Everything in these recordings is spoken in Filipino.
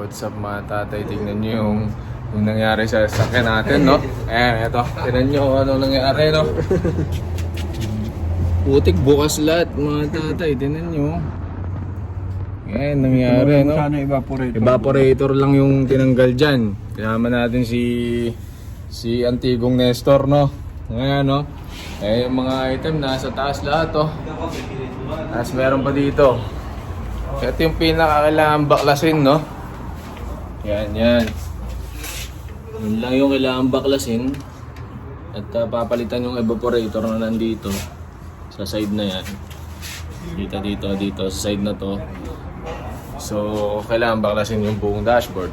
what's up mga tatay? Tingnan nyo yung nangyari sa sasakyan natin, no? Ayan, eto. Tingnan nyo kung ano nangyari, no? Putik, bukas lahat mga tatay. Tingnan nyo. Ayan, nangyari, no? Sana evaporator. Evaporator lang yung tinanggal dyan. Kasama natin si Antigong Nestor, no? Ngayon, no? Eh, yung mga item nasa taas lahat, oh. Tapos meron pa dito. Ito yung pinakakailangan baklasin, no? Yan. Yun lang yung kailangan baklasin. At papalitan yung evaporator na nandito. Sa side na yan. Dito, sa side na to. So, kailangan baklasin yung buong dashboard.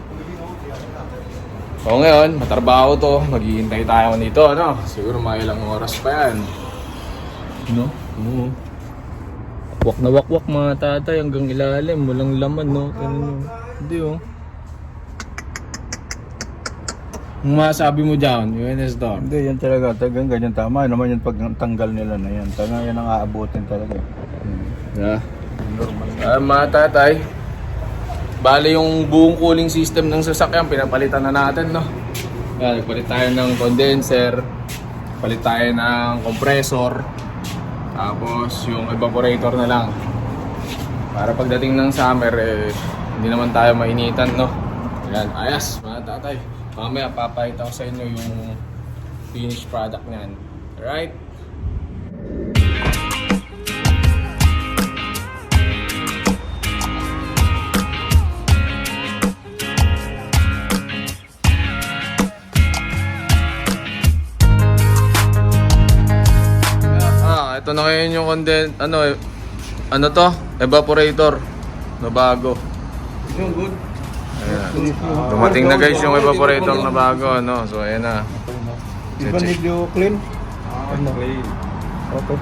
So ngayon, matrabaho to. Maghihintay tayo nito, ano? Siguro mga ilang oras pa yan. No? Oo. Wakwak na wakwak mga tatay hanggang ilalim. Walang laman, no? Hindi, oh. Ang masabi mo dyan, UNS Door? Hindi, yan talaga. Tagang ganyan tama. Naman yung pagtanggal nila na yan. Tagang yan ang aabutin talaga. Yeah. Mga tatay, bali yung buong cooling system ng sasakyan, pinapalitan na natin, no? Yan, nagpalit tayo ng condenser, palit tayo ng compressor, tapos yung evaporator na lang. Para pagdating ng summer, hindi naman tayo mainitan, no? Yan, ayos, mga tatay. Mamaya papakita ko sa inyo yung finished product niyan. Alright? Ito na ngayon yung ano to? Evaporator na bago. So good. Ayan. Dumating na guys yung evaporator na bago, ano. So ayan na. Even if you clean? Clean. Okay.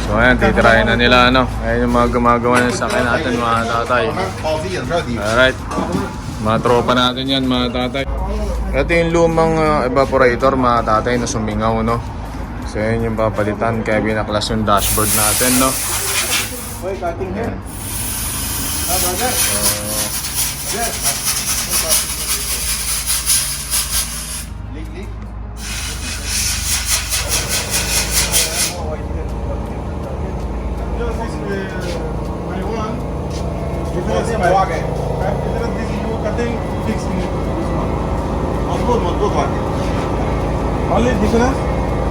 So ayan, titirahin na nila, ano. Ayan yung mga gumagawa ng sakyan natin, mga tatay. Alright. Mga tropa natin yan, mga tatay. Ito yung lumang evaporator, mga tatay, na sumingaw, no. So yun yung papalitan, kaya binaklas yung dashboard natin, no. Oy, cutting here. Only difference,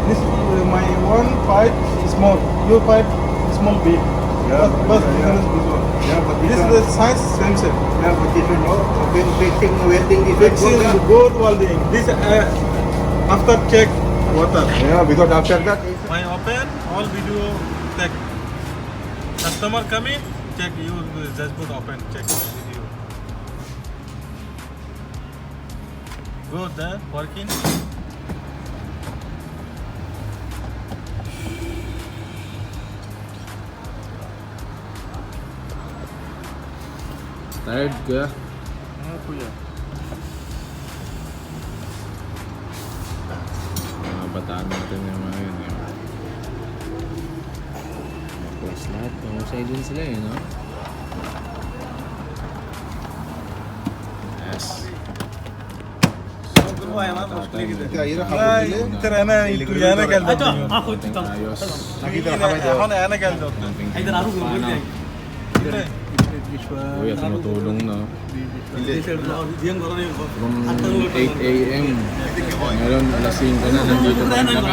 this my one pipe is small, your pipe is small big. Yeah, But difference this one. Yeah, but This is the size same shape. Yeah, but this one, no. When welding is Fixing good welding. This after check water. Yeah, because after that, My open all video check. Customer come in, check you just put open check video. Go there working. Tired ka? Kuya. Mga bataan natin yung mga yun, eh. Tapos lahat, mahusay din sila, eh, no? Yes. İtir ana kuyana geldi. Ating ayos. Ako na ana geldi. Kuya, tumutulong, no? From 8 a.m. Ngayon, alas 5 na, nandito pa rin kami.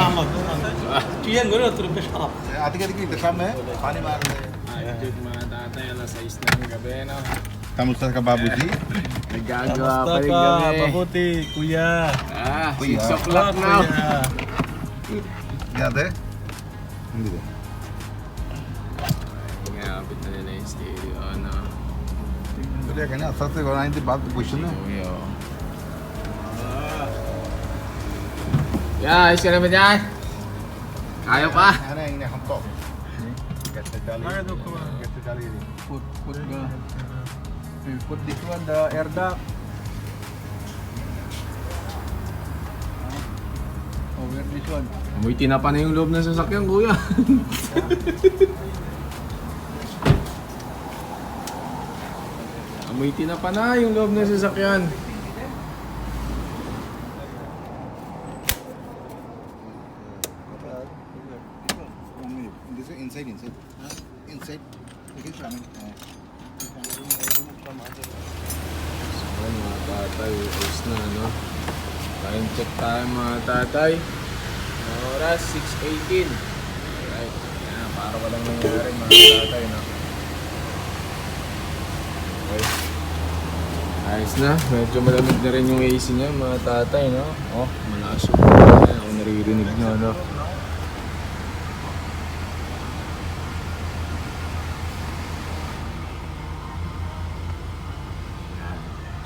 Ayos, mga tatay, alas 6 na ng gabi, no? kamusta ka babuji? Nagagawa pa Kamusta rin ka, kami. Babuti, kuya? 6 o'clock now. Yate? Hindi. Ngapit na nila yung stereo, ano? Kaya kanya asal se gona hindi baat pushne. Uy, oh. Yeah, ayos ka naman yan. Kaya pa. Ana ini hamko. Gatte dali. Gatte dali. Put this one the air duct. Oh, where this one? Amoy tinapa na yung loob ng sasakyan, kuya. Amoy tinapa na yung loob ng sasakyan. This is inside. Inside. So, mga tatay, ayos na, no? Time check tayo, mga tatay. Oras, 6:18. Alright, yan, para walang nangyari, mga tatay, no? Okay. Ayos na, medyo malamig na rin yung AC niya, mga tatay, no? Oh, malakas yung yan, ako naririnig nyo, no?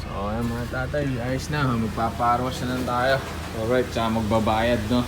So, ayan mga tatay, ayos na, magpaparwash na lang tayo. Alright, tsaka magbabayad, no?